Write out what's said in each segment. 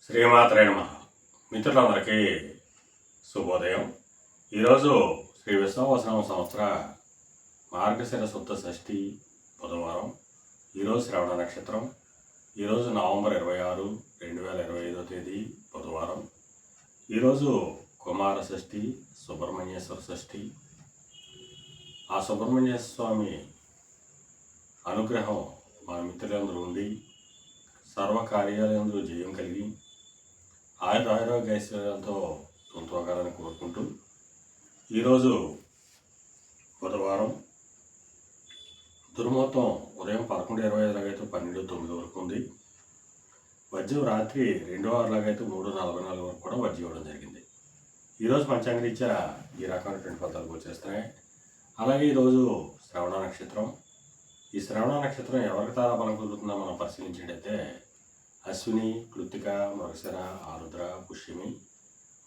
శ్రీమాత్రే నమః. మిత్రులందరికీ శుభోదయం. ఈరోజు శ్రీ విశ్వావసనామ సంవత్సర మార్గశిర శుద్ధ షష్ఠి బుధవారం. ఈరోజు శ్రవణ నక్షత్రం. ఈరోజు నవంబర్ 26, 2025 తేదీ బుధవారం. ఈరోజు కుమార షష్ఠి, సుబ్రహ్మణ్యేశ్వర షష్ఠి. ఆ సుబ్రహ్మణ్య స్వామి అనుగ్రహం మన మిత్రులందరూ ఉండి సర్వకార్యాలందరూ జయం కలిగి ఆయురారోగ్యైశ్వర్యాలతో తొంతోగాలని కోరుకుంటూ ఈరోజు బుధవారం దుర్ముహూర్తం ఉదయం 11:25 12:09 వరకు ఉంది. వజ్రం రాత్రి 2:06 3:44 వరకు కూడా వజ్రం ఇవ్వడం జరిగింది. ఈరోజు పంచాంగరీత్యా ఈ రకమైనటువంటి ఫలితాలు వచ్చేస్తున్నాయి. అలాగే ఈరోజు శ్రవణ నక్షత్రం. ఈ శ్రవణ నక్షత్రం ఎవరికి తారాబలం కుదురుతుందో మనం పరిశీలించినట్టయితే అశ్విని, కృత్తిక, మృగశిర, ఆరుద్ర, పుష్యమి,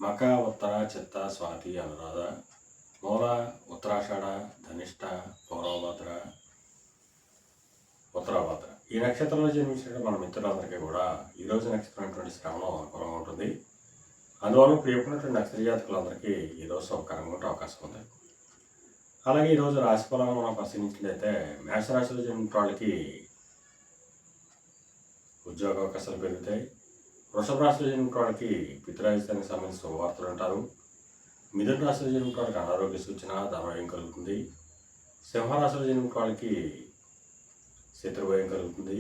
మక, ఉత్తర, చిత్త, స్వాతి, అనురాధ, మూల, ఉత్తరాషాఢ, ధనిష్ట, పౌరభద్ర, ఉత్తరాభద్ర. ఈ నక్షత్రంలో జన్మించిన మన మిత్రులందరికీ కూడా ఈరోజు నక్షత్రం అనేటువంటి శ్రవణం అనుకూలంగా ఉంటుంది. అందువల్ల ప్రియమైనటువంటి నక్షత్ర జాతకులందరికీ ఈరోజు సౌకర్యంగా ఉండే అవకాశం ఉంది. అలాగే ఈరోజు రాశి ఫలాలను మనం పరిశీలించినట్లయితే మేషరాశిలో జన్మించిన వాళ్ళకి ఉద్యోగ అవకాశాలు పెరుగుతాయి. వృషభ రాశిలో జన్మించిన వాళ్ళకి పితృరాజధానికి సంబంధించిన శుభవార్తలు అంటారు. మిథున రాశిలో జన్మించిన వాళ్ళకి అనారోగ్య సూచన, ధనవ్యయం కలుగుతుంది. సింహరాశిలో జన్మించిన వాళ్ళకి శత్రుభయం కలుగుతుంది.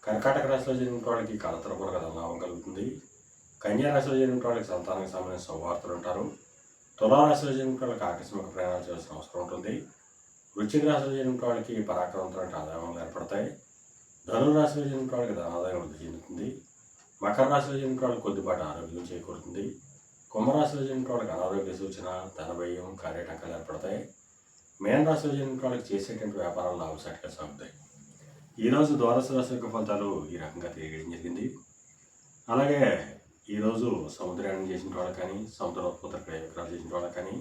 కర్కాటక రాశిలో జన్మించిన వాళ్ళకి కలతరపురగ ధనలాభం కలుగుతుంది. కన్యా రాశిలో జన్మించిన వాళ్ళకి సంతానానికి సంబంధించిన శుభవార్తలు అంటారు. తులారాశిలో జన్మించిన వాళ్ళకి ఆకస్మిక ప్రయాణాలు చేయాల్సిన అవసరం ఉంటుంది. వృశ్చిక రాశిలో జన్మించిన వాళ్ళకి పరాక్రమంతో ఆదాయాలు ఏర్పడతాయి. ధనురాశిలో జన్మించిన వాళ్ళకి ధనాదాయం వృద్ధి చెందుతుంది. మకర రాశిలో జన్మించిన వాళ్ళకి కొద్దిపాటి ఆరోగ్యం చేకూరుతుంది. కుంభరాశిలో జన్మించిన వాళ్ళకి అనారోగ్య సూచన, ధనభయం, కార్యటంకాలు ఏర్పడతాయి. మేన రాశిలో జన్మించిన వాళ్ళకి చేసేటువంటి వ్యాపారాలు లాభసాటిగా సాగుతాయి. ఈరోజు ద్వాదశ రాశి యొక్క ఫలితాలు ఈ రకంగా తెలియజేయడం జరిగింది. అలాగే ఈరోజు సముద్రయానం చేసిన వాళ్ళకి కానీ, సముద్రోత్పత్తి క్రయ విక్రయాలు చేసిన వాళ్ళకి కానీ,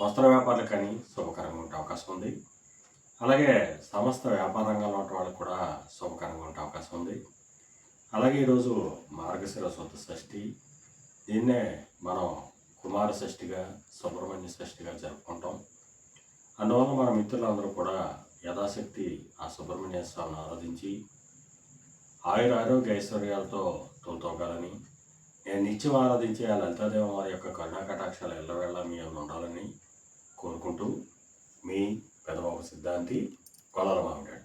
వస్త్ర వ్యాపారాలకు కానీ శుభకరంగా ఉండే అవకాశం ఉంది. అలాగే సమస్త వ్యాపార రంగంలో ఉన్న వాళ్ళకి కూడా శుభకరంగా ఉండే అవకాశం ఉంది. అలాగే ఈరోజు మార్గశిర శుద్ధ షష్ఠి. దీన్నే మనం కుమార షష్ఠిగా, సుబ్రహ్మణ్య షష్ఠిగా జరుపుకుంటాం. అందువల్ల మన మిత్రులందరూ కూడా యథాశక్తి ఆ సుబ్రహ్మణ్య స్వామిని ఆరాధించి ఆరోగ్య ఐశ్వర్యాలతో తొలతోగాలని, నేను నిత్యం ఆరాధించే ఆ లలితాదేవి వారి యొక్క కరుణా కటాక్షాలు ఎల్లవేళ మీ ఉండాలని కోరుకుంటూ మీ పెదబాబు సిద్ధాంతి కొలాల మామిడాడు.